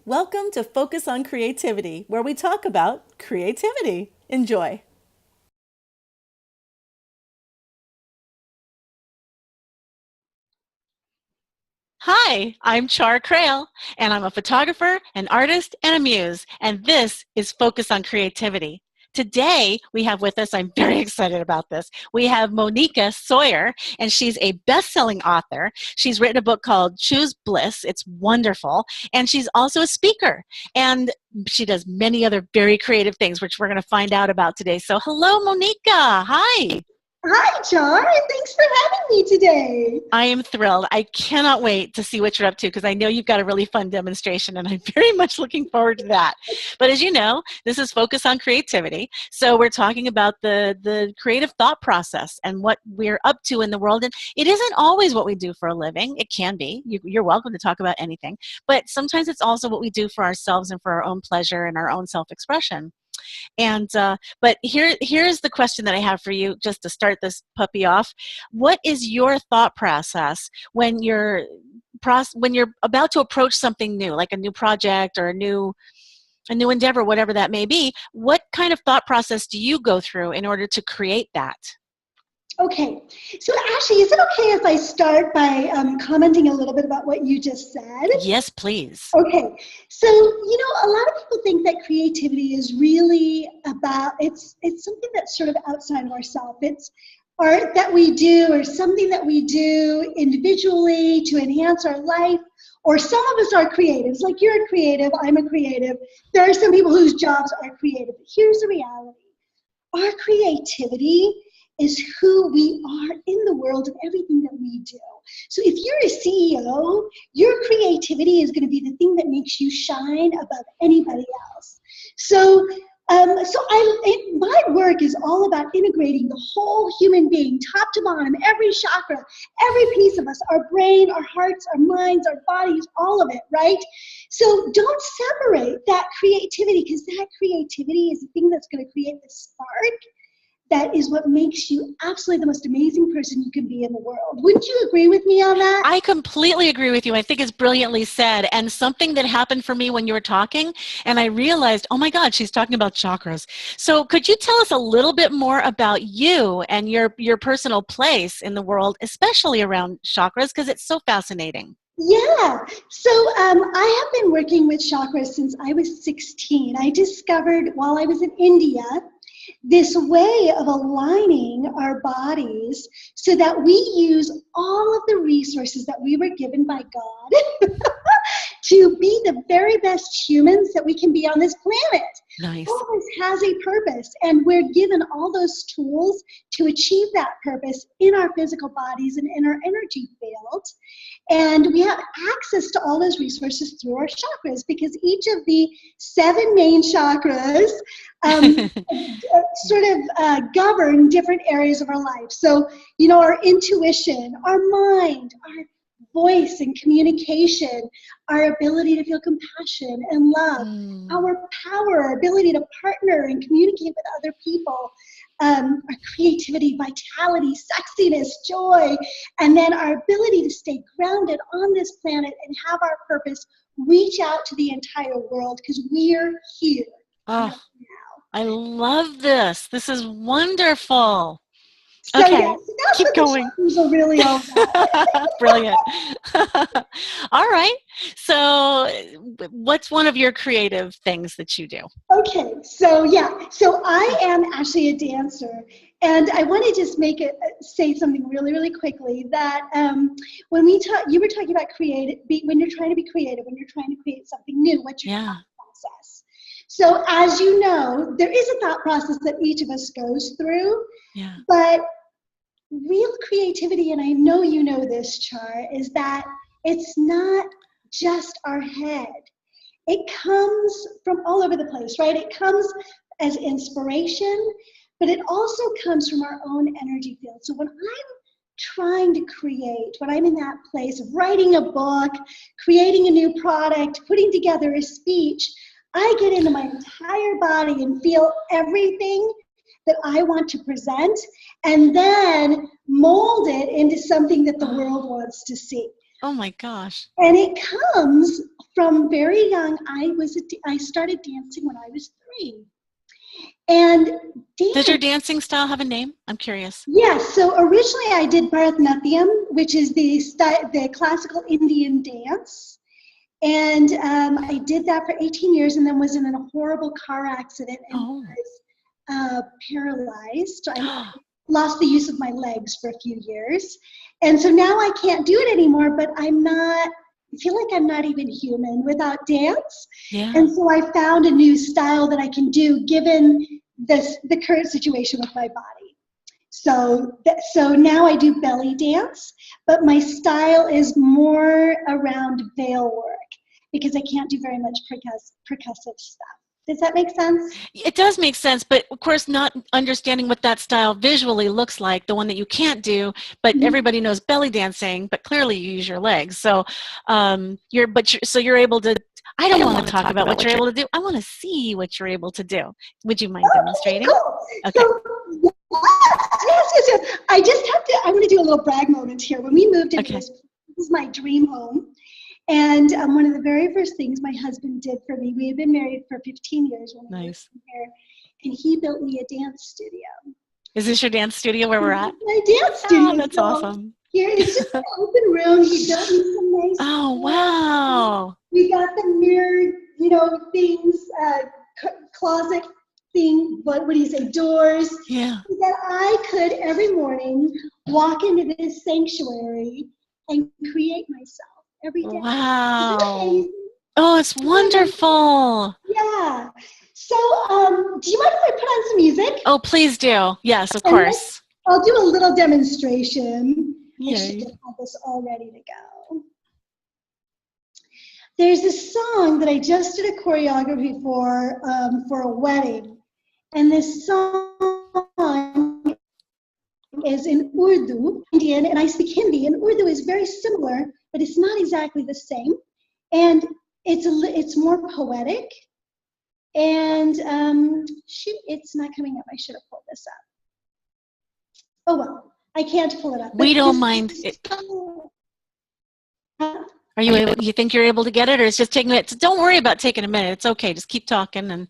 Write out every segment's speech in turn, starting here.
Welcome to Focus on Creativity, where we talk about creativity. Enjoy. Hi, I'm Charr Crail, and I'm a photographer, an artist, and a muse, and this is Focus on Creativity. Today, we have with us, I'm very excited about this, we have Moneeka Sawyer, and she's a best-selling author. She's written a book called Choose Bliss. It's wonderful, and she's also a speaker, and she does many other very creative things, which we're going to find out about today. So hello, Moneeka. Hi. Hi, Char. Thanks for having me today. I am thrilled. I cannot wait to see what you're up to because I know you've got a really fun demonstration and I'm very much looking forward to that. But as you know, this is Focus on Creativity. So we're talking about the creative thought process and what we're up to in the world. And it isn't always what we do for a living. It can be. You're welcome to talk about anything. But sometimes it's also what we do for ourselves and for our own pleasure and our own self-expression. And but here's the question that I have for you, just to start this puppy off. What is your thought process when you're about to approach something new, like a new project or a new endeavor, whatever that may be? What kind of thought process do you go through in order to create that? Okay, so Ashley, is it okay if I start by commenting a little bit about what you just said? Yes, please. Okay, so a lot of people think that creativity is really about it's something that's sort of outside of ourselves. It's art that we do or something that we do individually to enhance our life. Or some of us are creatives, like you're a creative, I'm a creative. There are some people whose jobs are creative. But here's the reality. Our creativity is who we are in the world and everything that we do. So if you're a CEO, your creativity is going to be the thing that makes you shine above anybody else. My work is all about integrating the whole human being, top to bottom, every chakra, every piece of us, our brain, our hearts, our minds, our bodies, all of it, right? So don't separate that creativity, because that creativity is the thing that's going to create the spark. That is what makes you absolutely the most amazing person you can be in the world. Wouldn't you agree with me on that? I completely agree with you. I think it's brilliantly said. And something that happened for me when you were talking, and I realized, oh my God, she's talking about chakras. So could you tell us a little bit more about you and your personal place in the world, especially around chakras, because it's so fascinating. Yeah. So I have been working with chakras since I was 16. I discovered while I was in India this way of aligning our bodies so that we use all of the resources that we were given by God to be the very best humans that we can be on this planet. Nice. All of us has a purpose, and we're given all those tools to achieve that purpose in our physical bodies and in our energy field. And we have access to all those resources through our chakras, because each of the 7 main chakras govern different areas of our life. So, our intuition, our mind, our voice and communication, our ability to feel compassion and love, our power, our ability to partner and communicate with other people, our creativity, vitality, sexiness, joy, and then our ability to stay grounded on this planet and have our purpose reach out to the entire world, because we're here right Oh, now. I love this. This is wonderful. So yeah, Okay, so that's keep what the going. chakras are really all about. Brilliant. All right. So, what's one of your creative things that you do? Okay, so I am actually a dancer, and I want to just say something really, really quickly, that when you were talking about when you're trying to be creative, when you're trying to create something new, what's your Yeah. thought process? So as you know, there is a thought process that each of us goes through, Yeah. but real creativity, and I know you know this, Char, is that it's not just our head. It comes from all over the place, right? It comes as inspiration, but it also comes from our own energy field. So when I'm trying to create, when I'm in that place of writing a book, creating a new product, putting together a speech, I get into my entire body and feel everything that I want to present, and then mold it into something that the world wants to see. Oh my gosh. And it comes from very young. I started dancing when I was 3. And Does your dance, dancing style have a name? I'm curious. yes. So originally I did Bharatanatyam, which is the classical Indian dance. And I did that for 18 years and then was in a horrible car accident and Oh. was paralyzed. I lost the use of my legs for a few years. And so now I can't do it anymore, but I feel like I'm not even human without dance. Yeah. And so I found a new style that I can do given the current situation with my body. So now I do belly dance, but my style is more around veil work because I can't do very much percussive stuff. Does that make sense? It does make sense, but of course not understanding what that style visually looks like, the one that you can't do, but everybody knows belly dancing, but clearly you use your legs. So you're able to, I don't want to talk about what you're able to do. I want to see what you're able to do. Would you mind demonstrating? Cool. Okay. So, yes. I want to do a little brag moment here. When we moved into this is my dream home. And one of the very first things my husband did for me, we had been married for 15 years when we moved here, and he built me a dance studio. Is this your dance studio where we're at? My dance studio. Oh, that's awesome. Here, it's just an open room. He built me some nice. Oh, wow. We got the mirror, things, closet thing, what do you say, doors. Yeah. So that I could every morning walk into this sanctuary and create myself every day. Wow. Oh, it's wonderful. Yeah. So, do you mind if I put on some music? Oh, please do. Yes, of course. I'll do a little demonstration. Yay. I should have this all ready to go. There's a song that I just did a choreography for a wedding. And this song is in Urdu, Indian, and I speak Hindi. And Urdu is very similar, but it's not exactly the same. And it's more poetic. And it's not coming up. I should have pulled this up. Oh well, I can't pull it up. We don't mind. Are you able? You think you're able to get it, or it's just taking a minute? Don't worry about taking a minute. It's okay. Just keep talking and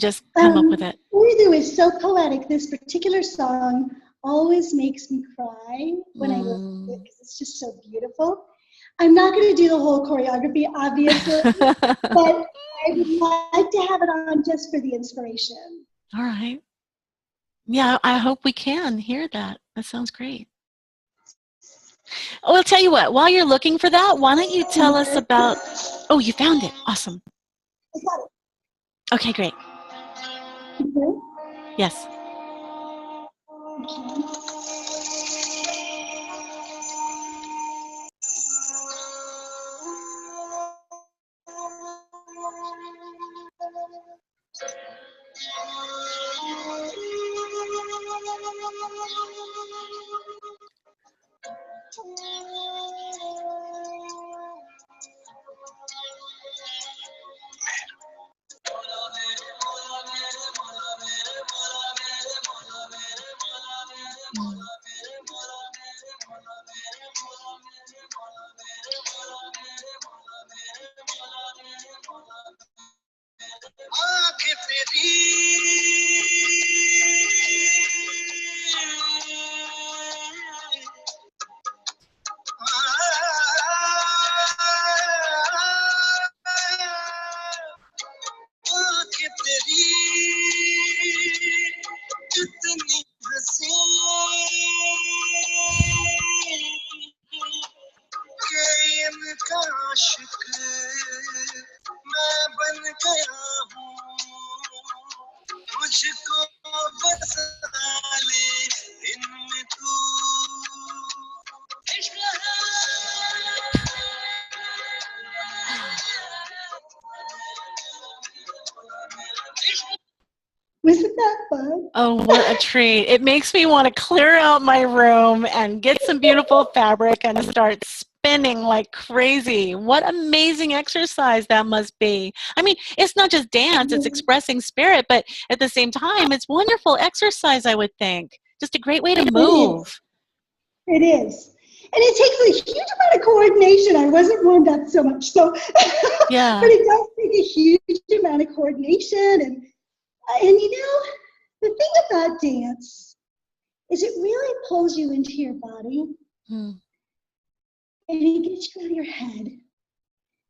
just come up with it. Urdu is so poetic. This particular song always makes me cry when I listen to it because it's just so beautiful. I'm not going to do the whole choreography, obviously, but I would like to have it on just for the inspiration. All right. Yeah, I hope we can hear that. That sounds great. Oh, I'll tell you what. While you're looking for that, why don't you tell us about... Oh, you found it. Awesome. I got it. Okay, great. Okay. Yes. Okay. Wasn't that fun? Oh, what a treat. It makes me want to clear out my room and get some beautiful fabric and start spinning like crazy. What amazing exercise that must be. I mean, it's not just dance, it's expressing spirit, but at the same time, it's wonderful exercise, I would think. Just a great way to move. It is. And it takes a huge amount of coordination. I wasn't warmed up so much. So, Yeah. but it does take a huge amount of coordination. And the thing about dance is it really pulls you into your body, Hmm. and it gets you out of your head.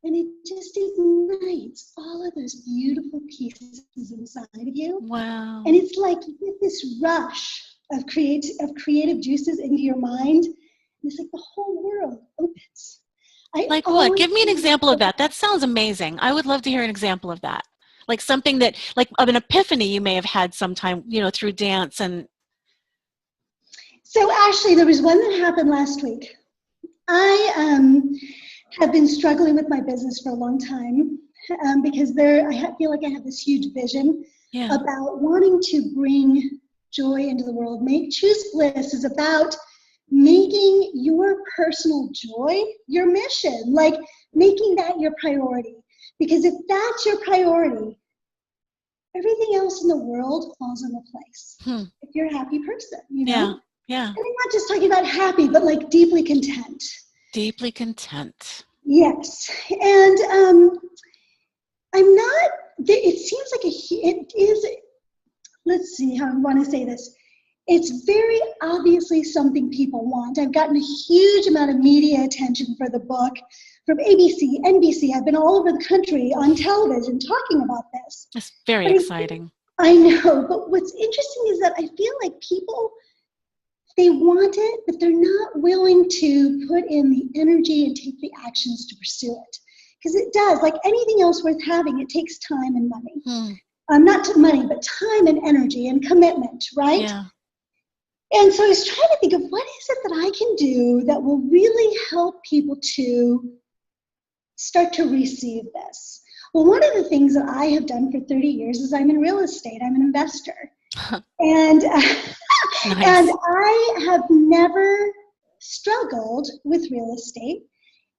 And it just ignites all of those beautiful pieces inside of you. Wow. And it's like you get this rush of creative juices into your mind. And it's like the whole world opens. Like what? Give me an example of that. That sounds amazing. I would love to hear an example of that. Like something that, like of an epiphany you may have had sometime, through dance and. So Ashley, there was one that happened last week. I have been struggling with my business for a long time because I feel like I have this huge vision about wanting to bring joy into the world. Choose Bliss is about making your personal joy your mission, like making that your priority. Because if that's your priority, everything else in the world falls into place. If you're a happy person, Yeah. And I'm not just talking about happy, but like deeply content. Deeply content. Yes. And I'm not, it seems like it is, let's see how I want to say this. It's very obviously something people want. I've gotten a huge amount of media attention for the book from ABC, NBC. I've been all over the country on television talking about this. It's very exciting. I know, but what's interesting is that I feel like people, they want it, but they're not willing to put in the energy and take the actions to pursue it. Because it does, like anything else worth having, it takes time and money. Not money, but time and energy and commitment, right? Yeah. And so I was trying to think of what is it that I can do that will really help people to start to receive this. Well, one of the things that I have done for 30 years is I'm in real estate. I'm an investor. And Nice. and I have never struggled with real estate.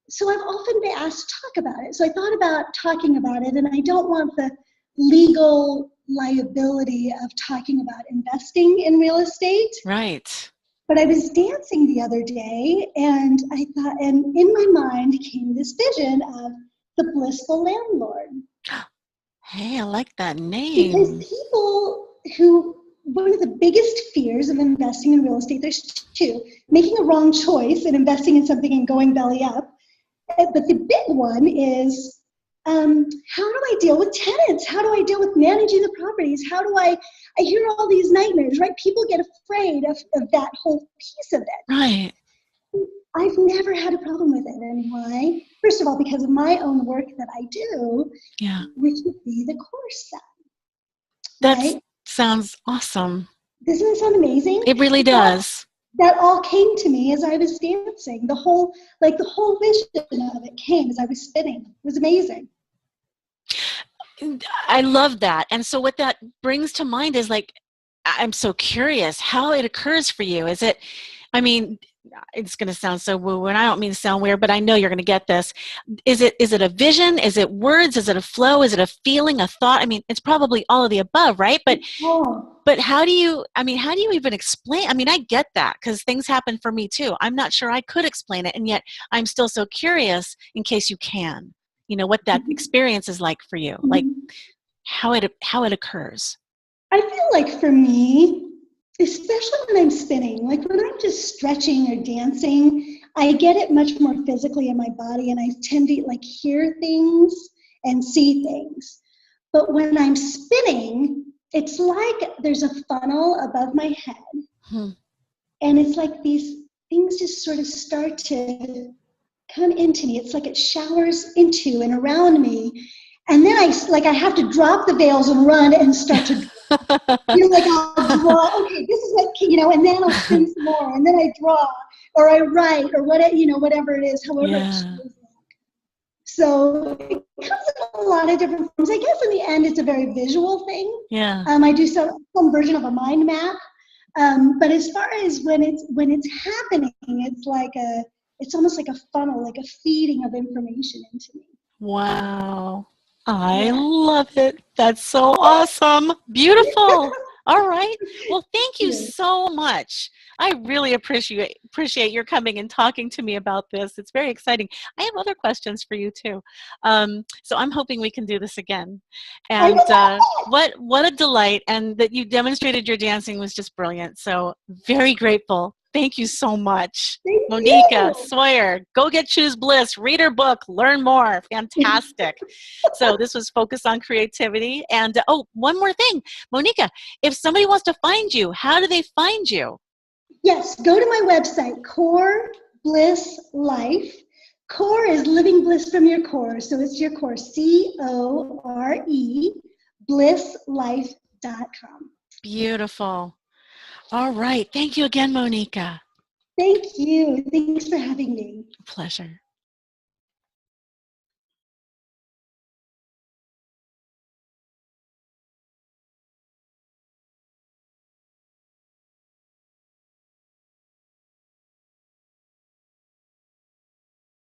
So I've often been asked to talk about it. So I thought about talking about it, and I don't want the legal liability of talking about investing in real estate. Right. But I was dancing the other day, and I thought, and in my mind came this vision of the blissful landlord. Hey, I like that name. Because people one of the biggest fears of investing in real estate, there's two: making a wrong choice and investing in something and going belly up. But the big one is, how do I deal with tenants? How do I deal with managing the properties? How do I hear all these nightmares, right? People get afraid of that whole piece of it. Right. I've never had a problem with it. And why? First of all, because of my own work that I do, which would be the course set. That right? sounds awesome. Doesn't it sound amazing? It really does. That all came to me as I was dancing. The whole vision of it came as I was spinning. It was amazing. I love that. And so what that brings to mind is, like, I'm so curious how it occurs for you. Is it, I mean, it's going to sound so woo, and I don't mean to sound weird, but I know you're going to get this. Is it a vision? Is it words? Is it a flow? Is it a feeling, a thought? I mean, it's probably all of the above, right? But how do you even explain? I mean, I get that because things happen for me too. I'm not sure I could explain it, and yet I'm still so curious in case you can, what that experience is like for you, like how it occurs. I feel like for me, especially when I'm spinning, like when I'm just stretching or dancing, I get it much more physically in my body, and I tend to like hear things and see things. But when I'm spinning, it's like there's a funnel above my head, and it's like these things just sort of start to come into me. It's like it showers into and around me, and then I have to drop the veils and run and start to like I'll draw, okay, this is what, and then I'll spin some more, and then I draw, or I write, or whatever it is, however it shows up. So it comes in a lot of different forms. I guess in the end, it's a very visual thing. Yeah. I do some version of a mind map. But as far as when it's happening, it's almost like a funnel, like a feeding of information into me. Wow. I love it. That's so awesome. Beautiful. All right. Well, thank you Yeah. so much. I really appreciate your coming and talking to me about this. It's very exciting. I have other questions for you too. So I'm hoping we can do this again. I And would love that. what a delight! And that you demonstrated your dancing was just brilliant. So very grateful. Thank you so much. Thank Moneeka you. Sawyer, go get Choose Bliss, read her book, learn more. Fantastic. So this was Focus on Creativity. And oh, one more thing, Moneeka, if somebody wants to find you, how do they find you? Yes, go to my website, Core Bliss Life. Core is living bliss from your core. So it's your core, CORE, blisslife.com. Beautiful. All right. Thank you again, Moneeka. Thank you. Thanks for having me. Pleasure.